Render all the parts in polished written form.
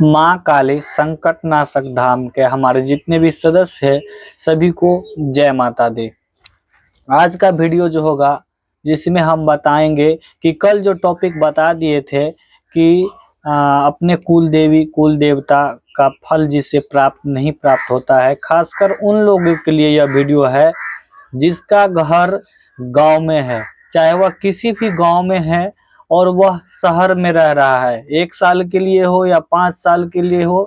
माँ काली संकटनाशक धाम के हमारे जितने भी सदस्य हैं सभी को जय माता दी। आज का वीडियो जो होगा जिसमें हम बताएंगे कि कल जो टॉपिक बता दिए थे कि अपने कुल देवी कुल देवता का फल जिसे प्राप्त नहीं प्राप्त होता है, खासकर उन लोगों के लिए यह वीडियो है जिसका घर गांव में है, चाहे वह किसी भी गांव में है और वह शहर में रह रहा है, 1 साल के लिए हो या 5 साल के लिए हो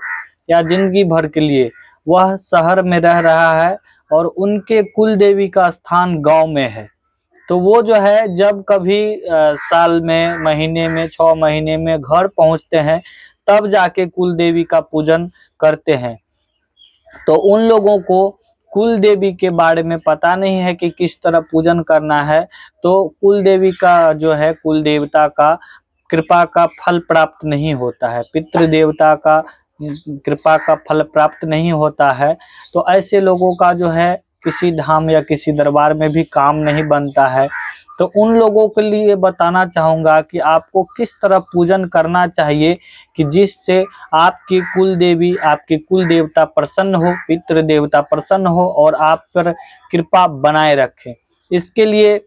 या जिंदगी भर के लिए, वह शहर में रह रहा है और उनके कुल देवी का स्थान गांव में है। तो वो जो है जब कभी साल में, महीने में, 6 महीने में घर पहुंचते हैं तब जाके कुल देवी का पूजन करते हैं। तो उन लोगों को कुल देवी के बारे में पता नहीं है कि किस तरह पूजन करना है, तो कुल देवी का जो है कुल देवता का कृपा का फल प्राप्त नहीं होता है, पितृ देवता का कृपा का फल प्राप्त नहीं होता है। तो ऐसे लोगों का जो है किसी धाम या किसी दरबार में भी काम नहीं बनता है। तो उन लोगों के लिए बताना चाहूँगा कि आपको किस तरह पूजन करना चाहिए कि जिससे आपकी कुल देवी, आपके कुल देवता प्रसन्न हो, पितृ देवता प्रसन्न हो और आप पर कृपा बनाए रखें। इसके लिए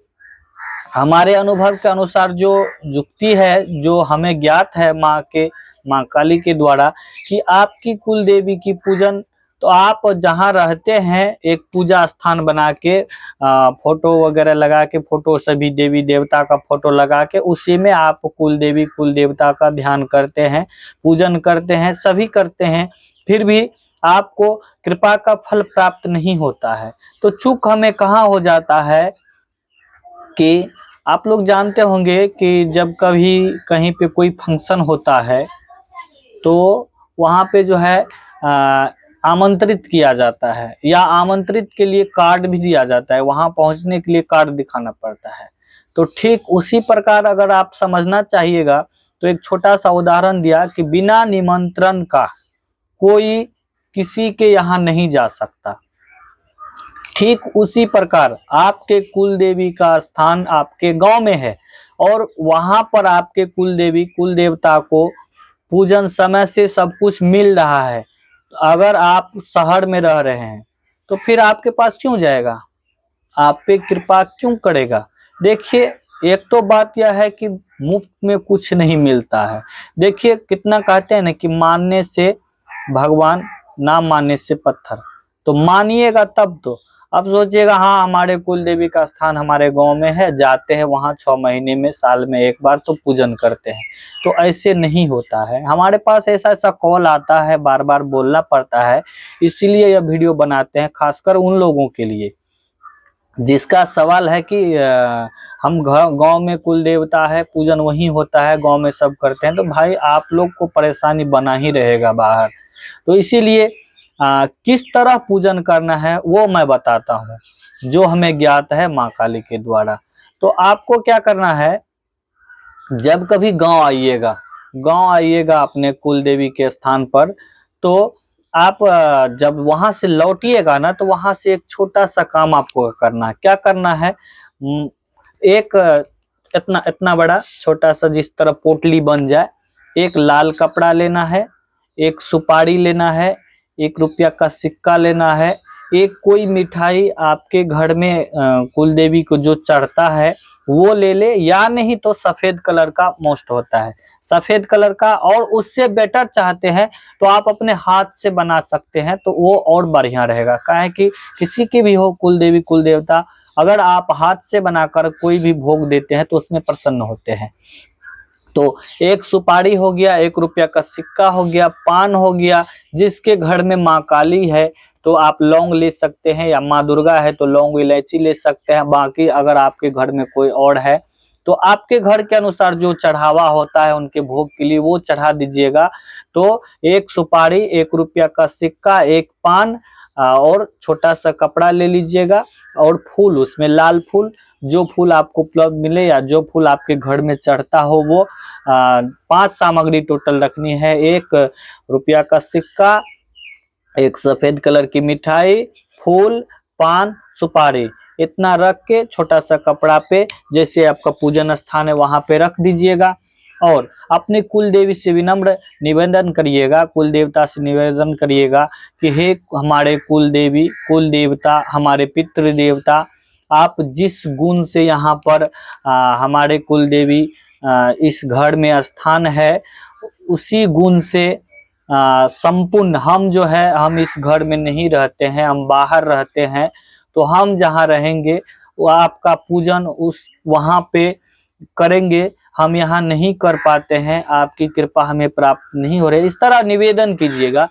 हमारे अनुभव के अनुसार जो युक्ति है, जो हमें ज्ञात है माँ काली के द्वारा, कि आपकी कुल देवी की पूजन तो आप जहाँ रहते हैं एक पूजा स्थान बना के फोटो वगैरह लगा के, फोटो सभी देवी देवता का फोटो लगा के उसी में आप कुल देवी कुल देवता का ध्यान करते हैं, पूजन करते हैं, सभी करते हैं, फिर भी आपको कृपा का फल प्राप्त नहीं होता है। तो चूक हमें कहाँ हो जाता है कि आप लोग जानते होंगे कि जब कभी कहीं पे कोई फंक्शन होता है तो वहाँ पे जो है आमंत्रित किया जाता है या आमंत्रित के लिए कार्ड भी दिया जाता है, वहाँ पहुँचने के लिए कार्ड दिखाना पड़ता है। तो ठीक उसी प्रकार अगर आप समझना चाहिएगा तो एक छोटा सा उदाहरण दिया कि बिना निमंत्रण का कोई किसी के यहाँ नहीं जा सकता। ठीक उसी प्रकार आपके कुल देवी का स्थान आपके गांव में है और वहां पर आपके कुल देवी कुल देवता को पूजन समय से सब कुछ मिल रहा है। अगर आप शहर में रह रहे हैं तो फिर आपके पास क्यों जाएगा, आप पे कृपा क्यों करेगा? देखिए, एक तो बात यह है कि मुफ्त में कुछ नहीं मिलता है। देखिए कितना कहते हैं ना कि मानने से भगवान, ना मानने से पत्थर। तो मानिएगा तब तो। अब सोचिएगा हाँ हमारे कुल देवी का स्थान हमारे गांव में है, जाते हैं वहाँ 6 महीने में, साल में एक बार तो पूजन करते हैं। तो ऐसे नहीं होता है। हमारे पास ऐसा कॉल आता है, बार बार बोलना पड़ता है, इसीलिए यह वीडियो बनाते हैं, खासकर उन लोगों के लिए जिसका सवाल है कि हम गांव में कुल देवता है, पूजन वहीं होता है, गांव में सब करते हैं। तो भाई आप लोग को परेशानी बना ही रहेगा बाहर। तो इसीलिए किस तरह पूजन करना है वो मैं बताता हूँ, जो हमें ज्ञात है माँ काली के द्वारा। तो आपको क्या करना है, जब कभी गांव आइएगा अपने कुल देवी के स्थान पर, तो आप जब वहां से लौटिएगा ना तो वहां से एक छोटा सा काम आपको करना है। क्या करना है, एक इतना इतना बड़ा छोटा सा जिस तरह पोटली बन जाए, एक लाल कपड़ा लेना है, एक सुपारी लेना है, 1 रुपया का सिक्का लेना है, एक कोई मिठाई आपके घर में कुल देवी को जो चढ़ता है वो ले ले, या नहीं तो सफेद कलर का मोस्ट होता है, सफेद कलर का। और उससे बेटर चाहते हैं तो आप अपने हाथ से बना सकते हैं, तो वो और बढ़िया रहेगा। काहे कि किसी की भी हो कुल देवी कुल देवता, अगर आप हाथ से बनाकर कोई भी भोग देते हैं तो उसमें प्रसन्न होते हैं। तो एक सुपारी हो गया, 1 रुपया का सिक्का हो गया, पान हो गया, जिसके घर में माँ काली है तो आप लौंग ले सकते हैं, या माँ दुर्गा है तो लौंग इलायची ले सकते हैं। बाकी अगर आपके घर में कोई और है तो आपके घर के अनुसार जो चढ़ावा होता है उनके भोग के लिए वो चढ़ा दीजिएगा। तो 1 सुपारी, 1 रुपया का सिक्का, 1 पान और छोटा सा कपड़ा ले लीजिएगा, और फूल, उसमें लाल फूल, जो फूल आपको उपलब्ध मिले या जो फूल आपके घर में चढ़ता हो वो 5 सामग्री टोटल रखनी है। 1 रुपया का सिक्का, 1 सफेद कलर की मिठाई, फूल, पान, सुपारी, इतना रख के छोटा सा कपड़ा पे, जैसे आपका पूजन स्थान है वहां पे रख दीजिएगा। और अपने कुल देवी से विनम्र निवेदन करिएगा, कुल देवता से निवेदन करिएगा कि हे हमारे कुल देवी, कुल देवता, हमारे पितृ देवता, आप जिस गुण से यहाँ पर हमारे कुल देवी इस घर में स्थान है, उसी गुण से संपूर्ण हम जो है, हम इस घर में नहीं रहते हैं, हम बाहर रहते हैं, तो हम जहाँ रहेंगे वो आपका पूजन उस वहाँ पे करेंगे, हम यहाँ नहीं कर पाते हैं, आपकी कृपा हमें प्राप्त नहीं हो रही। इस तरह निवेदन कीजिएगा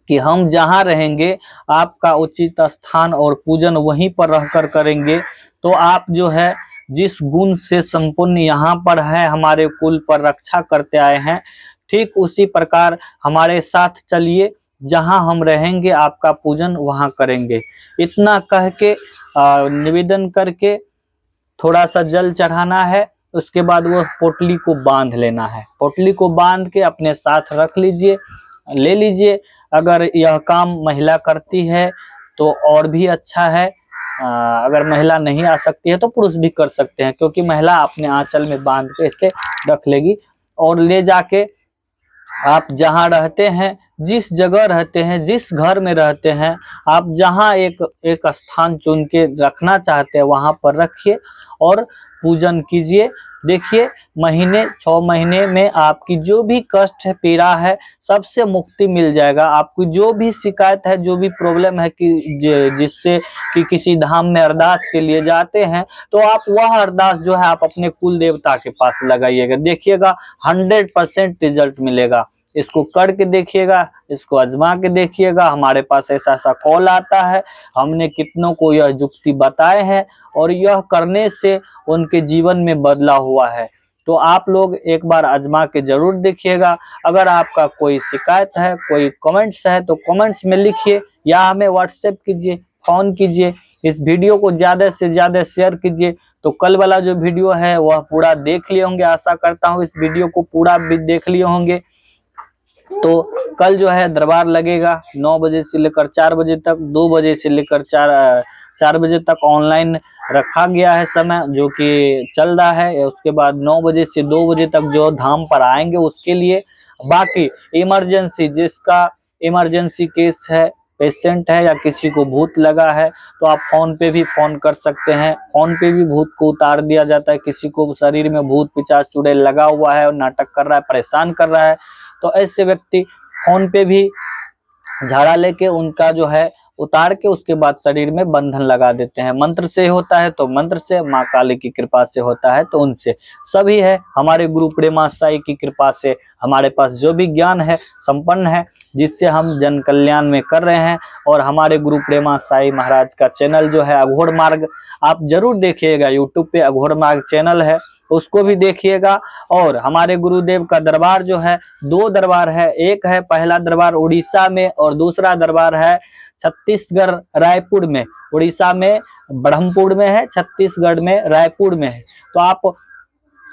कि हम जहाँ रहेंगे आपका उचित स्थान और पूजन वहीं पर रहकर करेंगे। तो आप जो है जिस गुण से संपूर्ण यहाँ पर है, हमारे कुल पर रक्षा करते आए हैं, ठीक उसी प्रकार हमारे साथ चलिए, जहाँ हम रहेंगे आपका पूजन वहाँ करेंगे। इतना कह के निवेदन करके थोड़ा सा जल चढ़ाना है। उसके बाद वो पोटली को बांध लेना है, पोटली को बांध के अपने साथ रख लीजिए, ले लीजिए। अगर यह काम महिला करती है तो और भी अच्छा है, अगर महिला नहीं आ सकती है तो पुरुष भी कर सकते हैं, क्योंकि महिला अपने आंचल में बांध के इसे रख लेगी। और ले जाके आप जहाँ रहते हैं, जिस जगह रहते हैं, जिस घर में रहते हैं, आप जहाँ एक स्थान चुन के रखना चाहते हैं वहाँ पर रखिए और पूजन कीजिए। देखिए 6 महीने में आपकी जो भी कष्ट है, पीड़ा है, सबसे मुक्ति मिल जाएगा। आपको जो भी शिकायत है, जो भी प्रॉब्लम है कि जिससे कि किसी धाम में अरदास के लिए जाते हैं, तो आप वह अरदास जो है आप अपने कुल देवता के पास लगाइएगा। देखिएगा 100% रिजल्ट मिलेगा। इसको करके देखिएगा, इसको आजमा के देखिएगा। हमारे पास ऐसा कॉल आता है, हमने कितनों को यह युक्ति बताए हैं और यह करने से उनके जीवन में बदलाव हुआ है। तो आप लोग एक बार आजमा के जरूर देखिएगा। अगर आपका कोई शिकायत है, कोई कमेंट्स है, तो कमेंट्स में लिखिए या हमें व्हाट्सएप कीजिए, फोन कीजिए। इस वीडियो को ज़्यादा से ज़्यादा शेयर कीजिए। तो कल वाला जो वीडियो है वह पूरा देख लिए होंगे, आशा करता हूँ इस वीडियो को पूरा भी देख लिए होंगे। तो कल जो है दरबार लगेगा 9 बजे से लेकर 4 बजे तक, 2 बजे से लेकर 4 बजे तक ऑनलाइन रखा गया है समय, जो कि चल रहा है। उसके बाद 9 बजे से 2 बजे तक जो धाम पर आएंगे उसके लिए। बाकी इमरजेंसी, जिसका इमरजेंसी केस है, पेशेंट है या किसी को भूत लगा है, तो आप फोन पे भी फोन कर सकते हैं। फोन पे भी भूत को उतार दिया जाता है। किसी को शरीर में भूत पिशाच चुड़ैल लगा हुआ है और नाटक कर रहा है, परेशान कर रहा है, तो ऐसे व्यक्ति फोन पे भी झाड़ा लेके उनका जो है उतार के उसके बाद शरीर में बंधन लगा देते हैं। मंत्र से होता है तो मंत्र से, माँ काली की कृपा से होता है तो उनसे, सभी है हमारे गुरु प्रेमासाई की कृपा से हमारे पास जो भी ज्ञान है संपन्न है, जिससे हम जन कल्याण में कर रहे हैं। और हमारे गुरु प्रेमासाई महाराज का चैनल जो है अघोर मार्ग, आप जरूर देखिएगा। यूट्यूब पे अघोर मार्ग चैनल है, उसको भी देखिएगा। और हमारे गुरुदेव का दरबार जो है, 2 दरबार है। एक है पहला दरबार उड़ीसा में और दूसरा दरबार है छत्तीसगढ़ रायपुर में। उड़ीसा में ब्रह्मपुर में है, छत्तीसगढ़ में रायपुर में है। तो आप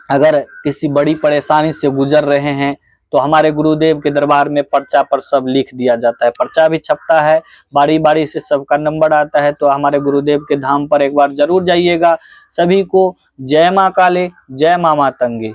अगर किसी बड़ी परेशानी से गुजर रहे हैं तो हमारे गुरुदेव के दरबार में पर्चा पर सब लिख दिया जाता है, पर्चा भी छपता है, बारी बारी से सबका नंबर आता है। तो हमारे गुरुदेव के धाम पर एक बार जरूर जाइएगा। सभी को जय माँ काली, जय माँ मातंगी।